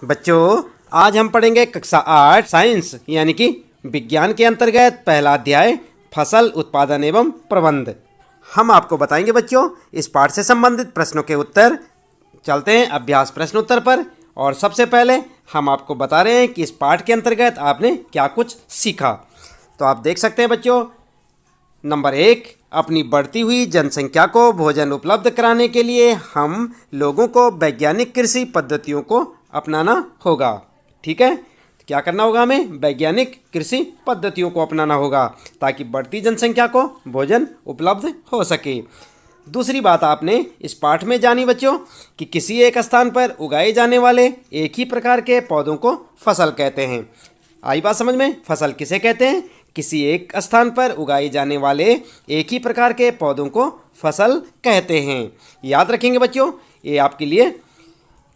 बच्चों, आज हम पढ़ेंगे कक्षा 8 साइंस यानी कि विज्ञान के अंतर्गत पहला अध्याय फसल उत्पादन एवं प्रबंध। हम आपको बताएंगे बच्चों इस पाठ से संबंधित प्रश्नों के उत्तर। चलते हैं अभ्यास प्रश्न उत्तर पर। और सबसे पहले हम आपको बता रहे हैं कि इस पाठ के अंतर्गत आपने क्या कुछ सीखा। तो आप देख सकते हैं बच्चों, नंबर 1, अपनी बढ़ती हुई जनसंख्या को भोजन उपलब्ध कराने के लिए हम लोगों को वैज्ञानिक कृषि पद्धतियों को अपनाना होगा। ठीक है, क्या करना होगा? हमें वैज्ञानिक कृषि पद्धतियों को अपनाना होगा ताकि बढ़ती जनसंख्या को भोजन उपलब्ध हो सके। दूसरी बात आपने इस पाठ में जानी बच्चों कि किसी एक स्थान पर उगाए जाने वाले एक ही प्रकार के पौधों को फसल कहते हैं। आई बात समझ में? फसल किसे कहते हैं? किसी एक स्थान पर उगाए जाने वाले एक ही प्रकार के पौधों को फसल कहते हैं। याद रखेंगे बच्चों, ये आपके लिए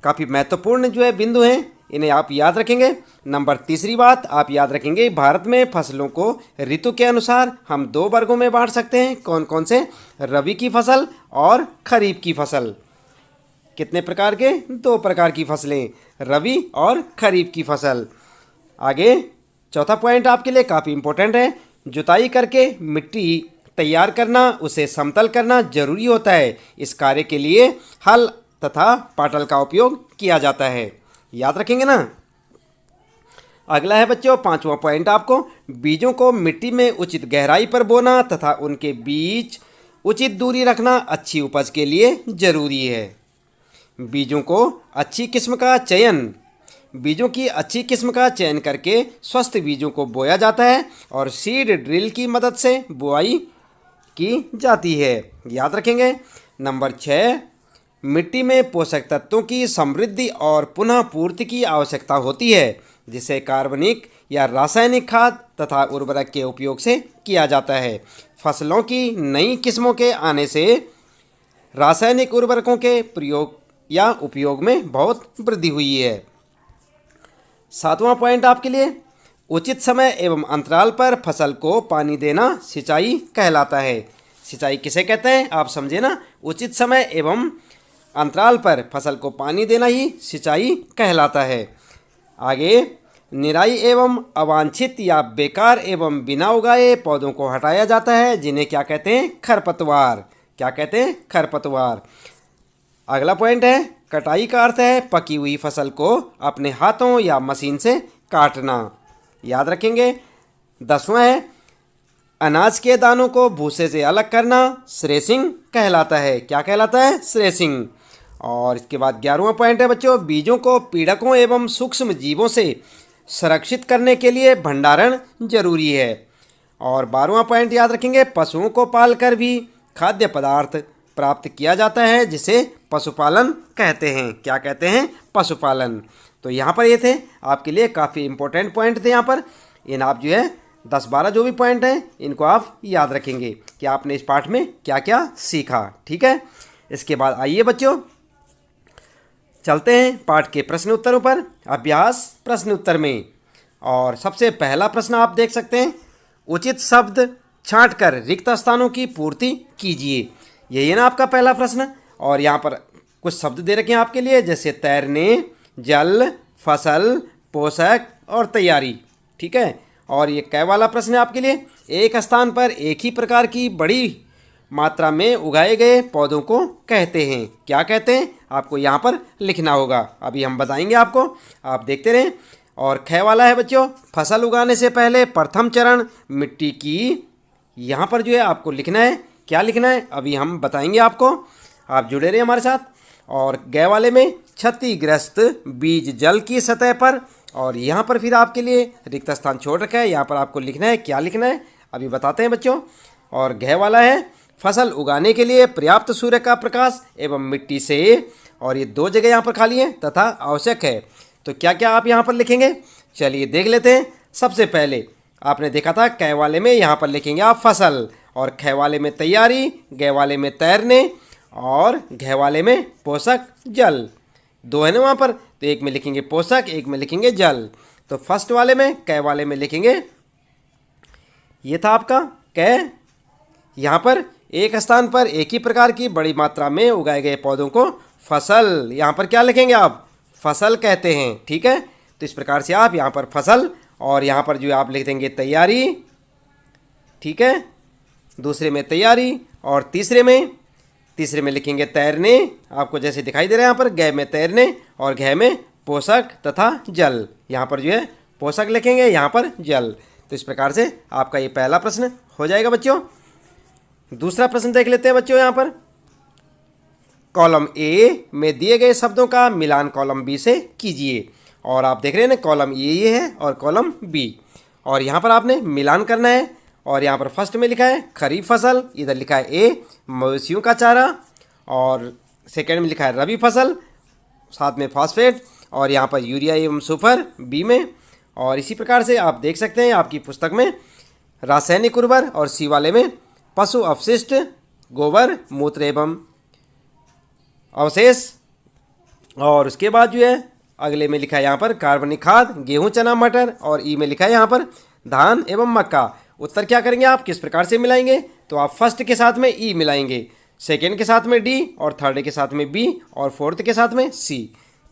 काफ़ी महत्वपूर्ण बिंदु हैं, इन्हें आप याद रखेंगे। नंबर तीसरी बात आप याद रखेंगे, भारत में फसलों को ऋतु के अनुसार हम 2 वर्गों में बांट सकते हैं। कौन कौन से? रबी की फसल और खरीफ की फसल। कितने प्रकार के? 2 प्रकार की फसलें, रबी और खरीफ की फसल। आगे चौथा पॉइंट आपके लिए काफ़ी इंपॉर्टेंट है, जुताई करके मिट्टी तैयार करना, उसे समतल करना जरूरी होता है। इस कार्य के लिए हल तथा पाटल का उपयोग किया जाता है। याद रखेंगे ना? अगला है बच्चों 5वां पॉइंट आपको, बीजों को मिट्टी में उचित गहराई पर बोना तथा उनके बीच उचित दूरी रखना अच्छी उपज के लिए जरूरी है। बीजों की अच्छी किस्म का चयन करके स्वस्थ बीजों को बोया जाता है और सीड ड्रिल की मदद से बुआई की जाती है। याद रखेंगे। नंबर 6, मिट्टी में पोषक तत्वों की समृद्धि और पुनः पूर्ति की आवश्यकता होती है, जिसे कार्बनिक या रासायनिक खाद तथा उर्वरक के उपयोग से किया जाता है। फसलों की नई किस्मों के आने से रासायनिक उर्वरकों के प्रयोग या उपयोग में बहुत वृद्धि हुई है। 7वां पॉइंट आपके लिए, उचित समय एवं अंतराल पर फसल को पानी देना सिंचाई कहलाता है। सिंचाई किसे कहते हैं? आप समझे ना? उचित समय एवं अंतराल पर फसल को पानी देना ही सिंचाई कहलाता है। आगे निराई एवं अवांछित या बेकार एवं बिना उगाए पौधों को हटाया जाता है, जिन्हें क्या कहते हैं? खरपतवार। क्या कहते हैं? खरपतवार। अगला पॉइंट है, कटाई का अर्थ है पकी हुई फसल को अपने हाथों या मशीन से काटना। याद रखेंगे। 10वां है, अनाज के दानों को भूसे से अलग करना थ्रेसिंग कहलाता है। क्या कहलाता है? थ्रेसिंग। और इसके बाद 11वां पॉइंट है बच्चों, बीजों को पीड़कों एवं सूक्ष्म जीवों से सुरक्षित करने के लिए भंडारण जरूरी है। और 12वां पॉइंट याद रखेंगे, पशुओं को पालकर भी खाद्य पदार्थ प्राप्त किया जाता है, जिसे पशुपालन कहते हैं। क्या कहते हैं? पशुपालन। तो यहाँ पर ये थे आपके लिए काफ़ी इंपॉर्टेंट पॉइंट थे। यहाँ पर इन आप 10-12 जो भी पॉइंट हैं इनको आप याद रखेंगे कि आपने इस पाठ में क्या क्या सीखा। ठीक है, इसके बाद आइए बच्चों चलते हैं पाठ के प्रश्न उत्तरों पर। अभ्यास प्रश्न उत्तर में, और सबसे पहला प्रश्न आप देख सकते हैं, उचित शब्द छांटकर रिक्त स्थानों की पूर्ति कीजिए। यही है ना आपका पहला प्रश्न। और यहाँ पर कुछ शब्द दे रखे हैं आपके लिए, जैसे तैरने, जल, फसल, पोषक और तैयारी। ठीक है, और ये कै वाला प्रश्न है आपके लिए, एक स्थान पर एक ही प्रकार की बड़ी मात्रा में उगाए गए पौधों को कहते हैं। क्या कहते हैं? आपको यहाँ पर लिखना होगा, अभी हम बताएंगे आपको, आप देखते रहें। और ख वाला है बच्चों, फसल उगाने से पहले प्रथम चरण मिट्टी की, यहाँ पर आपको लिखना है। क्या लिखना है अभी हम बताएंगे आपको, आप जुड़े रहे हमारे साथ। और ग वाले में क्षतिग्रस्त बीज जल की सतह पर, और यहाँ पर फिर आपके लिए रिक्त स्थान छोड़ रखा है, यहाँ पर आपको लिखना है। क्या लिखना है अभी बताते हैं बच्चों। और घ वाला है, फसल उगाने के लिए पर्याप्त सूर्य का प्रकाश एवं मिट्टी से, और ये 2 जगह यहाँ पर खाली है, तथा आवश्यक है। तो क्या क्या आप यहाँ पर लिखेंगे, चलिए देख लेते हैं। सबसे पहले आपने देखा था कै वाले में यहाँ पर लिखेंगे आप फसल, और ख वाले में तैयारी, ग वाले में तैरने, और घ वाले में पोषक जल। 2 है ना वहाँ पर, तो एक में लिखेंगे पोषक, एक में लिखेंगे जल। तो फर्स्ट वाले में कै वाले में लिखेंगे, ये था आपका कै। यहाँ पर एक स्थान पर एक ही प्रकार की बड़ी मात्रा में उगाए गए पौधों को फसल, यहाँ पर क्या लिखेंगे आप? फसल कहते हैं। ठीक है, तो इस प्रकार से आप यहाँ पर फसल और यहाँ पर जो आप लिख देंगे तैयारी। ठीक है, दूसरे में तैयारी और तीसरे में लिखेंगे तैरने। आपको जैसे दिखाई दे रहा है यहाँ पर गै में तैरने और घै में पोषक तथा जल। यहाँ पर जो है पोषक लिखेंगे, यहाँ पर जल। तो इस प्रकार से आपका ये पहला प्रश्न हो जाएगा बच्चों। दूसरा प्रश्न देख लेते हैं बच्चों। यहाँ पर कॉलम ए में दिए गए शब्दों का मिलान कॉलम बी से कीजिए। और आप देख रहे हैं ना, कॉलम ये है और कॉलम बी, और यहाँ पर आपने मिलान करना है। और यहाँ पर फर्स्ट में लिखा है खरीफ फसल, इधर लिखा है ए मवेशियों का चारा, और सेकेंड में लिखा है रबी फसल, साथ में फास्फेट, और यहाँ पर यूरिया एवं सुपर बी में। और इसी प्रकार से आप देख सकते हैं आपकी पुस्तक में रासायनिक उर्वर और सी वाले में पशु अपशिष्ट, गोबर, मूत्र एवं अवशेष, और उसके बाद जो है अगले में लिखा है यहाँ पर कार्बनिक खाद, गेहूं, चना, मटर, और ई में लिखा है यहाँ पर धान एवं मक्का। उत्तर क्या करेंगे आप, किस प्रकार से मिलाएंगे? तो आप फर्स्ट के साथ में ई मिलाएंगे, सेकेंड के साथ में डी, और थर्ड के साथ में बी, और फोर्थ के साथ में सी।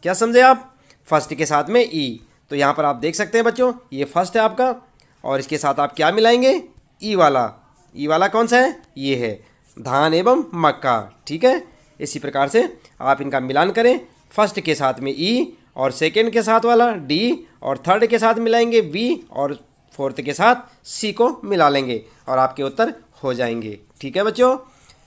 क्या समझे आप? फर्स्ट के साथ में ई। तो यहाँ पर आप देख सकते हैं बच्चों, ये फर्स्ट है आपका, और इसके साथ आप क्या मिलाएंगे? ई वाला। ई वाला कौन सा है? ये है धान एवं मक्का। ठीक है, इसी प्रकार से आप इनका मिलान करें। फर्स्ट के साथ में ई, और सेकेंड के साथ वाला डी, और थर्ड के साथ मिलाएंगे बी, और फोर्थ के साथ सी को मिला लेंगे, और आपके उत्तर हो जाएंगे। ठीक है बच्चों,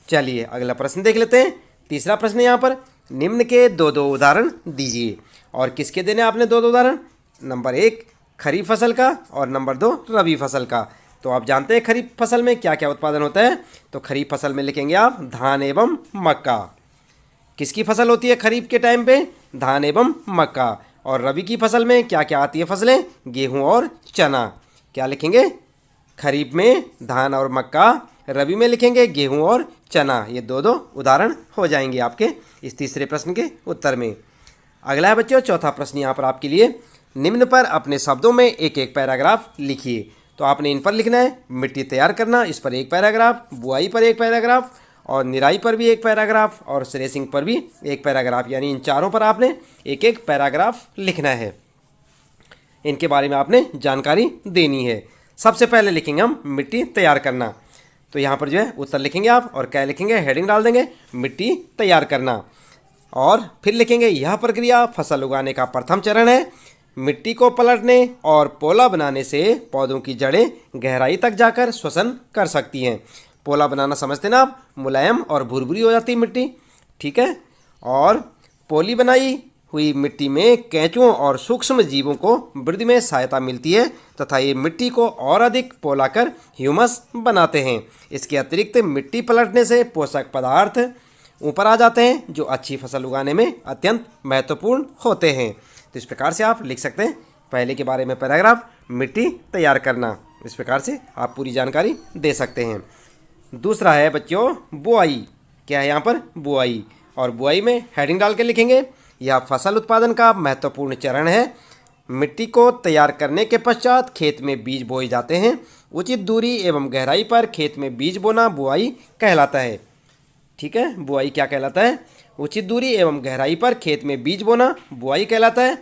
चलिए अगला प्रश्न देख लेते हैं। तीसरा प्रश्न यहाँ पर निम्न के दो दो उदाहरण दीजिए। और किसके देने आपने दो दो उदाहरण? नंबर 1 खरीफ फसल का, और नंबर 2 रबी फसल का। तो आप जानते हैं खरीफ फसल में क्या क्या उत्पादन होता है। तो खरीफ फसल में लिखेंगे आप धान एवं मक्का। किसकी फसल होती है खरीफ के टाइम पे? धान एवं मक्का। और रबी की फसल में क्या क्या आती है फसलें? गेहूं और चना। क्या लिखेंगे? खरीफ में धान और मक्का, रबी में लिखेंगे गेहूं और चना। ये दो दो उदाहरण हो जाएंगे आपके इस तीसरे प्रश्न के उत्तर में। अगला है बच्चों चौथा प्रश्न यहाँ पर आपके लिए। निम्न पर अपने शब्दों में एक एक पैराग्राफ लिखिए। तो आपने इन पर लिखना है मिट्टी तैयार करना, इस पर एक पैराग्राफ, बुआई पर एक पैराग्राफ, और निराई पर भी एक पैराग्राफ, और थ्रेसिंग पर भी एक पैराग्राफ। यानी इन चारों पर आपने एक एक पैराग्राफ लिखना है। इनके बारे में आपने जानकारी देनी है। सबसे पहले लिखेंगे हम मिट्टी तैयार करना। तो यहाँ पर जो है उत्तर लिखेंगे आप, और क्या लिखेंगे? हेडिंग डाल देंगे मिट्टी तैयार करना। और फिर लिखेंगे यह प्रक्रिया फसल उगाने का प्रथम चरण है। मिट्टी को पलटने और पोला बनाने से पौधों की जड़ें गहराई तक जाकर श्वसन कर सकती हैं। पोला बनाना समझते ना आप? मुलायम और भुरभुरी हो जाती मिट्टी। ठीक है, और पोली बनाई हुई मिट्टी में केंचुओं और सूक्ष्म जीवों को वृद्धि में सहायता मिलती है तथा ये मिट्टी को और अधिक पोला कर ह्यूमस बनाते हैं। इसके अतिरिक्त मिट्टी पलटने से पोषक पदार्थ ऊपर आ जाते हैं जो अच्छी फसल उगाने में अत्यंत महत्वपूर्ण होते हैं। तो इस प्रकार से आप लिख सकते हैं पहले के बारे में पैराग्राफ, मिट्टी तैयार करना। इस प्रकार से आप पूरी जानकारी दे सकते हैं। दूसरा है बच्चों बुआई। क्या है यहाँ पर? बुआई। और बुआई में हेडिंग डाल के लिखेंगे यह फसल उत्पादन का महत्वपूर्ण चरण है। मिट्टी को तैयार करने के पश्चात खेत में बीज बोए जाते हैं। उचित दूरी एवं गहराई पर खेत में बीज बोना बुआई कहलाता है। ठीक है, बुआई क्या कहलाता है? उचित दूरी एवं गहराई पर खेत में बीज बोना बुआई कहलाता है।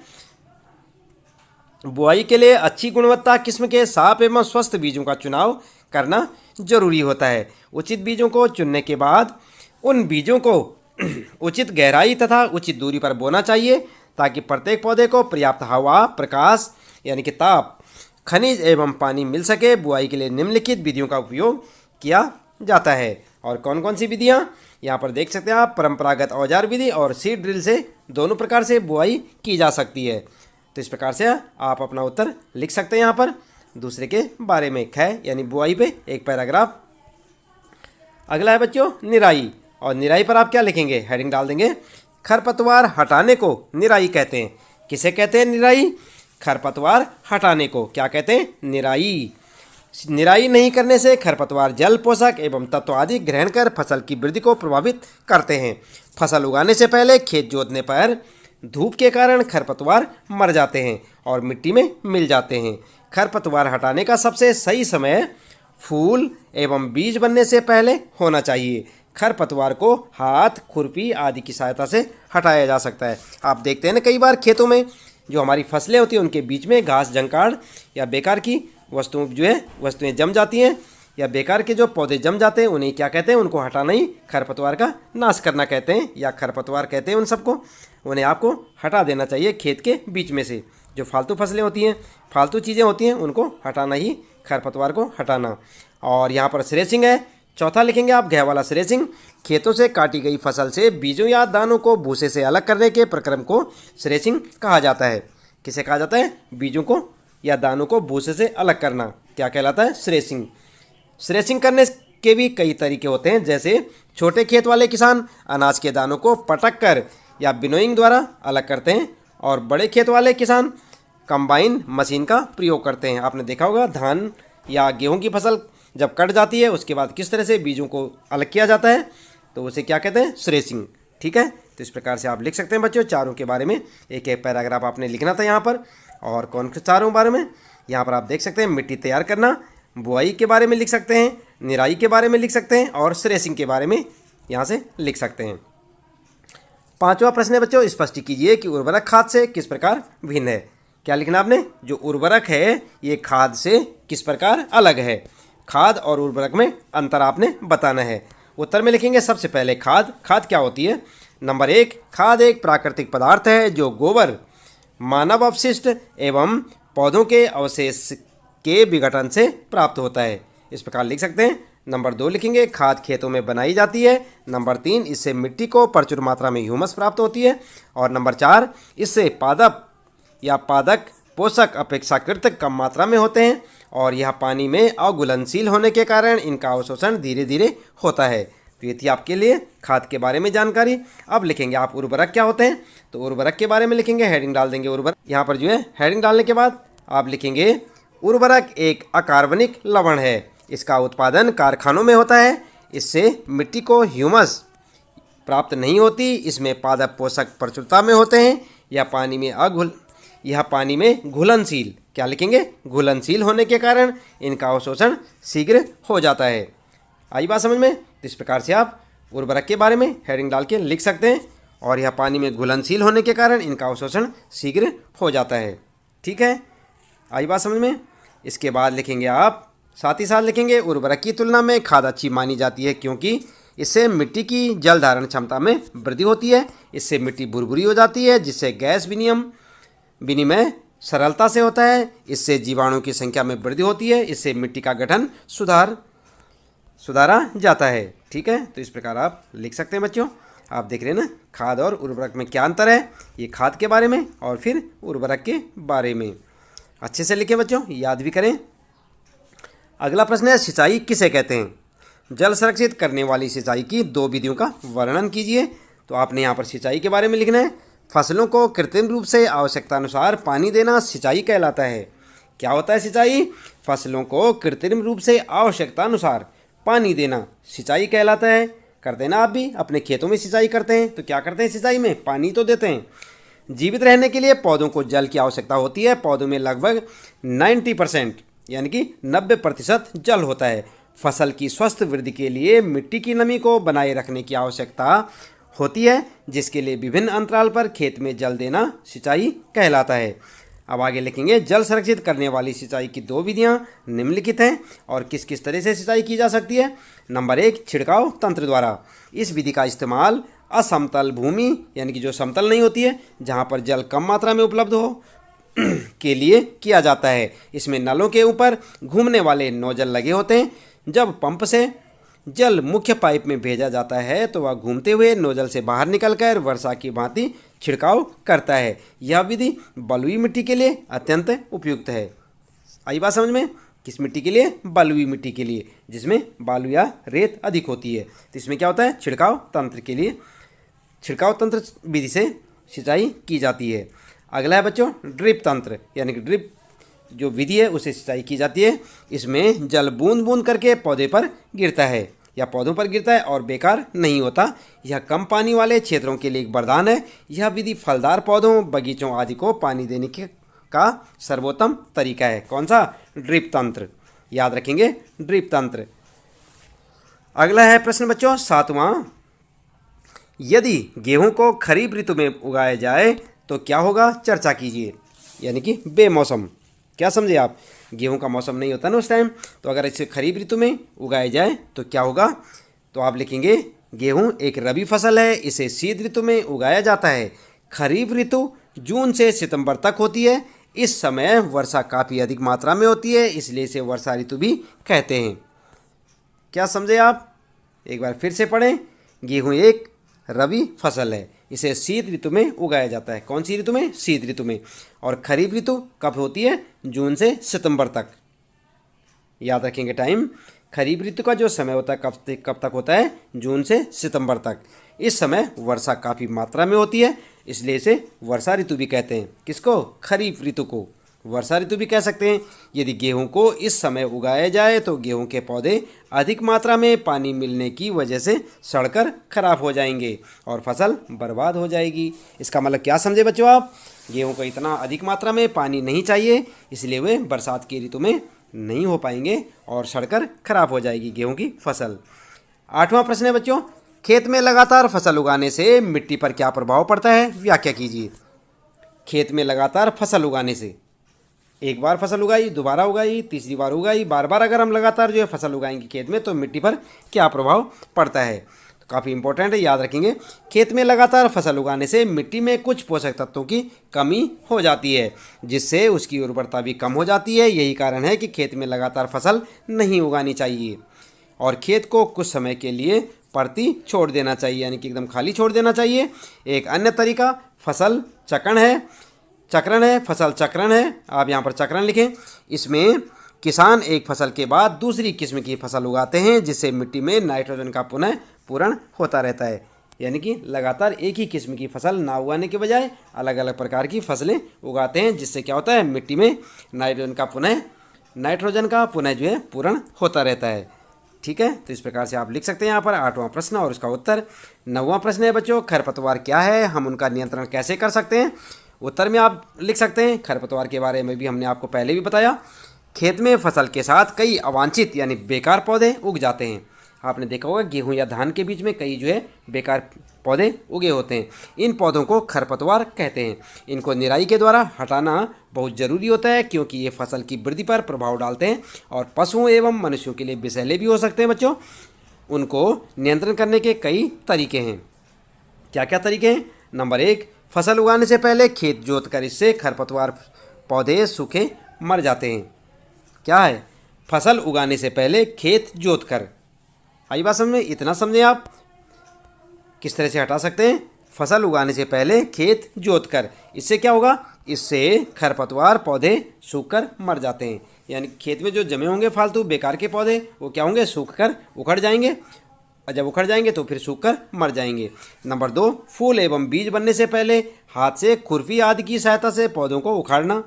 बुआई के लिए अच्छी गुणवत्ता किस्म के साफ एवं स्वस्थ बीजों का चुनाव करना जरूरी होता है। उचित बीजों को चुनने के बाद उन बीजों को उचित गहराई तथा उचित दूरी पर बोना चाहिए ताकि प्रत्येक पौधे को पर्याप्त हवा, प्रकाश यानी कि ताप, खनिज एवं पानी मिल सके। बुआई के लिए निम्नलिखित विधियों का उपयोग किया जाता है। और कौन कौन सी विधियाँ? यहाँ पर देख सकते हैं आप, परंपरागत औजार विधि और सीड ड्रिल से दोनों प्रकार से बुआई की जा सकती है। तो इस प्रकार से आप अपना उत्तर लिख सकते हैं यहाँ पर दूसरे के बारे में। ख यानी बुआई पे एक पैराग्राफ। अगला है बच्चों निराई। और निराई पर आप क्या लिखेंगे? हेडिंग डाल देंगे खरपतवार हटाने को निराई कहते हैं। किसे कहते हैं निराई? खरपतवार हटाने को क्या कहते हैं? निराई। निराई नहीं करने से खरपतवार जल, पोषक एवं तत्व आदि ग्रहण कर फसल की वृद्धि को प्रभावित करते हैं। फसल उगाने से पहले खेत जोतने पर धूप के कारण खरपतवार मर जाते हैं और मिट्टी में मिल जाते हैं। खरपतवार हटाने का सबसे सही समय फूल एवं बीज बनने से पहले होना चाहिए। खरपतवार को हाथ, खुरपी आदि की सहायता से हटाया जा सकता है। आप देखते हैं ना कई बार खेतों में जो हमारी फसलें होती हैं उनके बीच में घास, जंकाड़ या बेकार की वस्तुएं जम जाती हैं, या बेकार के जो पौधे जम जाते हैं उन्हें क्या कहते हैं, उनको हटाना ही खरपतवार का नाश करना कहते हैं, या खरपतवार कहते हैं उन सबको। उन्हें आपको हटा देना चाहिए खेत के बीच में से। जो फालतू फसलें होती हैं, फालतू चीज़ें होती हैं, उनको हटाना ही खरपतवार को हटाना। और यहाँ पर स्रेचिंग है, चौथा लिखेंगे आप घ वाला स्रेचिंग। खेतों से काटी गई फसल से बीजों या दानों को भूसे से अलग करने के प्रक्रम को स्रेचिंग कहा जाता है। किसे कहा जाता है? बीजों को या दानों को भूसे से अलग करना क्या कहलाता है? स्रेचिंग। स्रेचिंग करने के भी कई तरीके होते हैं, जैसे छोटे खेत वाले किसान अनाज के दानों को पटक कर या विनोइंग द्वारा अलग करते हैं, और बड़े खेत वाले किसान कंबाइन मशीन का प्रयोग करते हैं। आपने देखा होगा धान या गेहूं की फसल जब कट जाती है उसके बाद किस तरह से बीजों को अलग किया जाता है, तो उसे क्या कहते हैं? स्रेचिंग। ठीक है, तो इस प्रकार से आप लिख सकते हैं बच्चों चारों के बारे में। एक एक पैराग्राफ आपने लिखना था यहाँ पर। और कौन से चारों बारे में? यहाँ पर आप देख सकते हैं मिट्टी तैयार करना, बुआई के बारे में लिख सकते हैं, निराई के बारे में लिख सकते हैं, और स्रेचिंग के बारे में यहाँ से लिख सकते हैं। पांचवा प्रश्न है बच्चों, स्पष्ट कीजिए कि उर्वरक खाद से किस प्रकार भिन्न है। क्या लिखना आपने? जो उर्वरक है ये खाद से किस प्रकार अलग है। खाद और उर्वरक में अंतर आपने बताना है। उत्तर में लिखेंगे सबसे पहले खाद। खाद क्या होती है? नंबर 1, खाद एक प्राकृतिक पदार्थ है जो गोबर, मानव अपशिष्ट एवं पौधों के अवशेष के विघटन से प्राप्त होता है। इस प्रकार लिख सकते हैं। नंबर 2 लिखेंगे खाद खेतों में बनाई जाती है। नंबर 3, इससे मिट्टी को प्रचुर मात्रा में ह्यूमस प्राप्त होती है। और नंबर 4, इससे पादप या पादक पोषक अपेक्षाकृत कम मात्रा में होते हैं, और यह पानी में अघुलनशील होने के कारण इनका अवशोषण धीरे धीरे होता है। तो ये थी आपके लिए खाद के बारे में जानकारी। अब लिखेंगे आप उर्वरक क्या होते हैं। तो उर्वरक के बारे में लिखेंगे, हेडिंग डाल देंगे उर्वरक। यहाँ पर जो है हेडिंग डालने के बाद आप लिखेंगे उर्वरक एक अकार्बनिक लवण है। इसका उत्पादन कारखानों में होता है। इससे मिट्टी को ह्यूमस प्राप्त नहीं होती। इसमें पादप पोषक प्रचुरता में होते हैं। यह पानी में घुलनशील, क्या लिखेंगे? घुलनशील होने के कारण इनका अवशोषण शीघ्र हो जाता है। आई बात समझ में? तो इस प्रकार से आप उर्वरक के बारे में हेडिंग डाल के लिख सकते हैं। और यह पानी में घुलनशील होने के कारण इनका अवशोषण शीघ्र हो जाता है। ठीक है, आई बात समझ में? इसके बाद लिखेंगे आप साथ ही साथ लिखेंगे उर्वरक की तुलना में खाद अच्छी मानी जाती है, क्योंकि इससे मिट्टी की जल धारण क्षमता में वृद्धि होती है। इससे मिट्टी भुरभुरी हो जाती है, जिससे गैस विनिमय सरलता से होता है। इससे जीवाणु की संख्या में वृद्धि होती है। इससे मिट्टी का गठन सुधारा जाता है। ठीक है, तो इस प्रकार आप लिख सकते हैं बच्चों। आप देख रहे हैं ना खाद और उर्वरक में क्या अंतर है। ये खाद के बारे में और फिर उर्वरक के बारे में। अच्छे से लिखें बच्चों, याद भी करें। अगला प्रश्न है सिंचाई किसे कहते हैं। जल संरक्षित करने वाली सिंचाई की 2 विधियों का वर्णन कीजिए। तो आपने यहाँ पर सिंचाई के बारे में लिखना है। फसलों को कृत्रिम रूप से आवश्यकता अनुसार पानी देना सिंचाई कहलाता है। क्या होता है सिंचाई? फसलों को कृत्रिम रूप से आवश्यकता अनुसार पानी देना सिंचाई कहलाता है। करते हैं ना आप भी अपने खेतों में सिंचाई करते हैं, तो क्या करते हैं सिंचाई में? पानी तो देते हैं। जीवित रहने के लिए पौधों को जल की आवश्यकता होती है। पौधों में लगभग 90% यानी कि 90% जल होता है। फसल की स्वस्थ वृद्धि के लिए मिट्टी की नमी को बनाए रखने की आवश्यकता होती है, जिसके लिए विभिन्न अंतराल पर खेत में जल देना सिंचाई कहलाता है। अब आगे लिखेंगे जल संरक्षित करने वाली सिंचाई की 2 विधियां निम्नलिखित हैं और किस किस तरह से सिंचाई की जा सकती है। नंबर 1, छिड़काव तंत्र द्वारा। इस विधि का इस्तेमाल असमतल भूमि यानी कि जो समतल नहीं होती है, जहां पर जल कम मात्रा में उपलब्ध हो के लिए किया जाता है। इसमें नलों के ऊपर घूमने वाले नोजल लगे होते हैं। जब पंप से जल मुख्य पाइप में भेजा जाता है तो वह घूमते हुए नोजल से बाहर निकलकर वर्षा की भांति छिड़काव करता है। यह विधि बलुई मिट्टी के लिए अत्यंत उपयुक्त है। आई बात समझ में? किस मिट्टी के लिए? बलुई मिट्टी के लिए, जिसमें बालू या रेत अधिक होती है। तो इसमें क्या होता है? छिड़काव तंत्र के लिए छिड़काव तंत्र विधि से सिंचाई की जाती है। अगला है बच्चों ड्रिप तंत्र, यानी कि ड्रिप जो विधि है उसे सिंचाई की जाती है। इसमें जल बूंद बूंद करके पौधे पर गिरता है या पौधों पर गिरता है और बेकार नहीं होता। यह कम पानी वाले क्षेत्रों के लिए एक वरदान है। यह विधि फलदार पौधों, बगीचों आदि को पानी देने का सर्वोत्तम तरीका है। कौन सा? ड्रिप तंत्र। याद रखेंगे ड्रिप तंत्र। अगला है प्रश्न बच्चों 7वां। यदि गेहूं को खरीफ ऋतु में उगाया जाए तो क्या होगा, चर्चा कीजिए। यानी कि बेमौसम, क्या समझे आप, गेहूं का मौसम नहीं होता ना उस टाइम, तो अगर इसे खरीफ ऋतु में उगाया जाए तो क्या होगा। तो आप लिखेंगे गेहूं एक रबी फसल है, इसे शीत ऋतु में उगाया जाता है। खरीफ ऋतु जून से सितंबर तक होती है। इस समय वर्षा काफ़ी अधिक मात्रा में होती है, इसलिए इसे वर्षा ऋतु भी कहते हैं। क्या समझे आप, एक बार फिर से पढ़ें। गेहूं एक रबी फसल है, इसे शीत ऋतु में उगाया जाता है। कौन सी ऋतु में, शीत ऋतु में। और खरीफ ऋतु कब होती है, जून से सितंबर तक। याद रखेंगे टाइम, खरीफ ऋतु का जो समय होता है कब तक होता है, जून से सितंबर तक। इस समय वर्षा काफ़ी मात्रा में होती है, इसलिए इसे वर्षा ऋतु भी कहते हैं। किसको, खरीफ ऋतु को वर्षा ऋतु भी कह सकते हैं। यदि गेहूं को इस समय उगाया जाए तो गेहूं के पौधे अधिक मात्रा में पानी मिलने की वजह से सड़कर खराब हो जाएंगे और फसल बर्बाद हो जाएगी। इसका मतलब क्या समझे बच्चों आप, गेहूं को इतना अधिक मात्रा में पानी नहीं चाहिए, इसलिए वे बरसात की ऋतु में नहीं हो पाएंगे और सड़कर खराब हो जाएगी गेहूं की फसल। 8वां प्रश्न है बच्चों, खेत में लगातार फसल उगाने से मिट्टी पर क्या प्रभाव पड़ता है, व्याख्या कीजिए। खेत में लगातार फसल उगाने से, एक बार फसल उगाई, दोबारा उगाई, तीसरी बार उगाई, बार बार अगर हम लगातार जो है फसल उगाएंगे खेत में तो मिट्टी पर क्या प्रभाव पड़ता है। तो काफ़ी इंपॉर्टेंट है, याद रखेंगे। खेत में लगातार फसल उगाने से मिट्टी में कुछ पोषक तत्वों की कमी हो जाती है, जिससे उसकी उर्वरता भी कम हो जाती है। यही कारण है कि खेत में लगातार फसल नहीं उगानी चाहिए और खेत को कुछ समय के लिए परती छोड़ देना चाहिए, यानी कि एकदम खाली छोड़ देना चाहिए। एक अन्य तरीका फसल चक्रण है, फसल चक्रण है। आप यहाँ पर चक्रण लिखें। इसमें किसान एक फसल के बाद दूसरी किस्म की फसल उगाते हैं, जिससे मिट्टी में नाइट्रोजन का पुनः पूरण होता रहता है। यानी कि लगातार एक ही किस्म की फसल ना उगाने के बजाय अलग अलग प्रकार की फसलें उगाते हैं, जिससे क्या होता है, मिट्टी में नाइट्रोजन का पुनः जो है पूरण होता रहता है। ठीक है, तो इस प्रकार से आप लिख सकते हैं यहाँ पर 8वां प्रश्न और उसका उत्तर। 9वां प्रश्न है बच्चों, खरपतवार क्या है, हम उनका नियंत्रण कैसे कर सकते हैं। उत्तर में आप लिख सकते हैं, खरपतवार के बारे में भी हमने आपको पहले भी बताया। खेत में फसल के साथ कई अवांछित यानी बेकार पौधे उग जाते हैं। आपने देखा होगा गेहूं या धान के बीच में कई जो है बेकार पौधे उगे होते हैं। इन पौधों को खरपतवार कहते हैं। इनको निराई के द्वारा हटाना बहुत ज़रूरी होता है, क्योंकि ये फसल की वृद्धि पर प्रभाव डालते हैं और पशुओं एवं मनुष्यों के लिए विषैले भी हो सकते हैं बच्चों। उनको नियंत्रण करने के कई तरीके हैं। क्या क्या तरीके हैं। नंबर 1, फसल उगाने से पहले खेत जोतकर इससे खरपतवार पौधे सूखे मर जाते हैं। क्या है, फसल उगाने से पहले खेत जोतकर। आई बात समझ में, इतना समझें आप किस तरह से हटा सकते हैं। फसल उगाने से पहले खेत जोतकर, इससे क्या होगा, इससे खरपतवार पौधे सूखकर मर जाते हैं। यानी खेत में जो जमे होंगे फालतू बेकार के पौधे वो क्या होंगे, सूखकर उखड़ जाएंगे, और जब उखड़ जाएंगे तो फिर सूखकर मर जाएंगे। नंबर 2, फूल एवं बीज बनने से पहले हाथ से खुरपी आदि की सहायता से पौधों को उखाड़ना।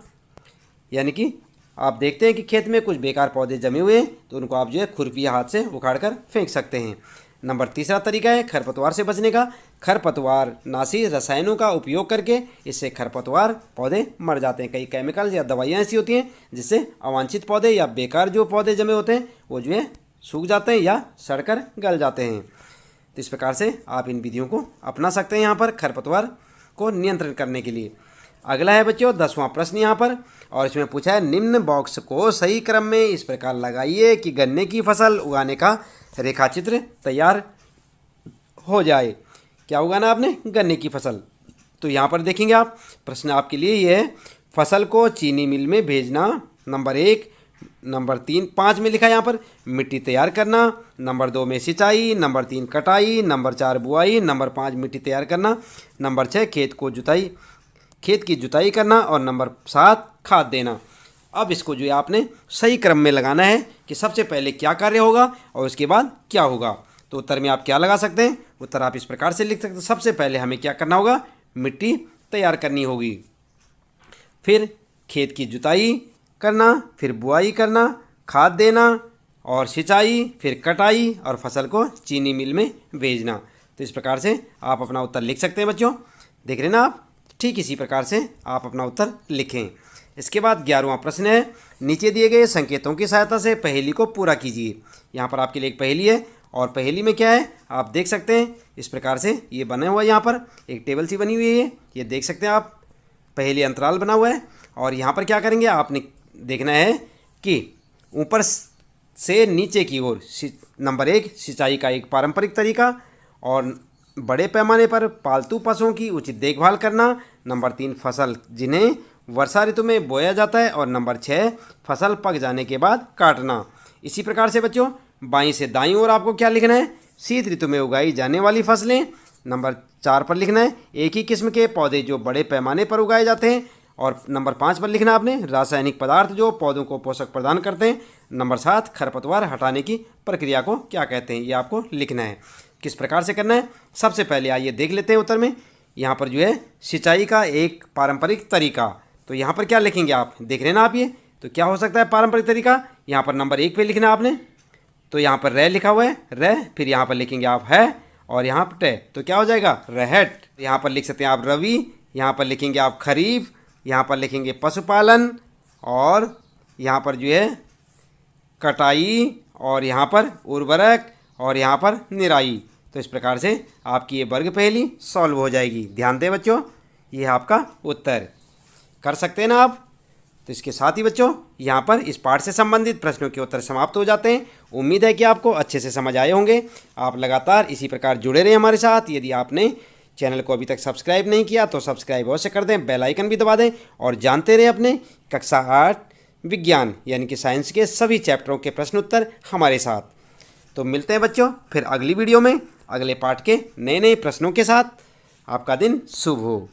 यानी कि आप देखते हैं कि खेत में कुछ बेकार पौधे जमे हुए हैं तो उनको आप जो है खुरपी हाथ से उखाड़कर फेंक सकते हैं। नंबर 3 तरीका है खरपतवार से बचने का, खरपतवार नाशी रसायनों का उपयोग करके, इससे खरपतवार पौधे मर जाते हैं। कई केमिकल या दवाइयाँ ऐसी होती हैं जिससे अवांछित पौधे या बेकार जो पौधे जमे होते हैं वो जो है सूख जाते हैं या सड़कर गल जाते हैं। तो इस प्रकार से आप इन विधियों को अपना सकते हैं यहाँ पर खरपतवार को नियंत्रण करने के लिए। अगला है बच्चों 10वां प्रश्न यहाँ पर, और इसमें पूछा है निम्न बॉक्स को सही क्रम में इस प्रकार लगाइए कि गन्ने की फसल उगाने का रेखाचित्र तैयार हो जाए। क्या उगाना आपने, गन्ने की फसल। तो यहाँ पर देखेंगे आप, प्रश्न आपके लिए ये है, फसल को चीनी मिल में भेजना। नंबर 1, नंबर 3, 5 में लिखा है यहाँ पर मिट्टी तैयार करना। नंबर 2 में सिंचाई, नंबर 3 कटाई, नंबर 4 बुआई, नंबर 5 मिट्टी तैयार करना, नंबर 6 खेत की जुताई करना और नंबर 7 खाद देना। अब इसको जो है आपने सही क्रम में लगाना है कि सबसे पहले क्या कार्य होगा और उसके बाद क्या होगा। तो उत्तर में आप क्या लगा सकते हैं, उत्तर आप इस प्रकार से लिख सकते हैं। सबसे पहले हमें क्या करना होगा, मिट्टी तैयार करनी होगी, फिर खेत की जुताई करना, फिर बुआई करना, खाद देना और सिंचाई, फिर कटाई और फसल को चीनी मिल में भेजना। तो इस प्रकार से आप अपना उत्तर लिख सकते हैं बच्चों। देख रहे हैं ना आप, ठीक इसी प्रकार से आप अपना उत्तर लिखें। इसके बाद 11वां प्रश्न है, नीचे दिए गए संकेतों की सहायता से पहेली को पूरा कीजिए। यहाँ पर आपके लिए एक पहेली है और पहेली में क्या है आप देख सकते हैं, इस प्रकार से ये बना हुआ है। यहाँ पर एक टेबल सी बनी हुई है, ये देख सकते हैं आप, पहेली अंतराल बना हुआ है। और यहाँ पर क्या करेंगे आपने देखना है कि ऊपर से नीचे की ओर नंबर 1 सिंचाई का एक पारंपरिक तरीका, और बड़े पैमाने पर पालतू पशुओं की उचित देखभाल करना। नंबर 3 फसल जिन्हें वर्षा ऋतु में बोया जाता है, और नंबर 6 फसल पक जाने के बाद काटना। इसी प्रकार से बच्चों बाईं से दाईं ओर आपको क्या लिखना है, शीत ऋतु में उगाई जाने वाली फसलें। नंबर 4 पर लिखना है एक ही किस्म के पौधे जो बड़े पैमाने पर उगाए जाते हैं, और नंबर 5 पर लिखना है आपने रासायनिक पदार्थ जो पौधों को पोषक प्रदान करते हैं। नंबर 7 खरपतवार हटाने की प्रक्रिया को क्या कहते हैं, ये आपको लिखना है। किस प्रकार से करना है, सबसे पहले आइए देख लेते हैं उत्तर में। यहाँ पर जो है सिंचाई का एक पारंपरिक तरीका, तो यहाँ पर क्या लिखेंगे आप देख रहे हैं ना आप, ये तो क्या हो सकता है पारंपरिक तरीका। यहाँ पर नंबर 1 पे लिखना है आपने, तो यहाँ पर रे लिखा हुआ है रे, फिर यहाँ पर लिखेंगे आप है, और यहाँ पर टे, तो क्या हो जाएगा रहट। यहाँ पर लिख सकते हैं आप रवि, यहाँ पर लिखेंगे आप खरीफ, यहाँ पर लिखेंगे पशुपालन, और यहाँ पर जो है कटाई, और यहाँ पर उर्वरक, और यहाँ पर निराई। तो इस प्रकार से आपकी ये वर्ग पहेली सॉल्व हो जाएगी। ध्यान दें बच्चों, ये है आपका उत्तर, कर सकते हैं ना आप। तो इसके साथ ही बच्चों यहाँ पर इस पाठ से संबंधित प्रश्नों के उत्तर समाप्त हो जाते हैं। उम्मीद है कि आपको अच्छे से समझ आए होंगे। आप लगातार इसी प्रकार जुड़े रहें हमारे साथ। यदि आपने चैनल को अभी तक सब्सक्राइब नहीं किया तो सब्सक्राइब अवश्य कर दें, बेल आइकन भी दबा दें, और जानते रहें अपने कक्षा 8 विज्ञान यानी कि साइंस के सभी चैप्टरों के प्रश्न उत्तर हमारे साथ। तो मिलते हैं बच्चों फिर अगली वीडियो में अगले पाठ के नए नए प्रश्नों के साथ। आपका दिन शुभ हो।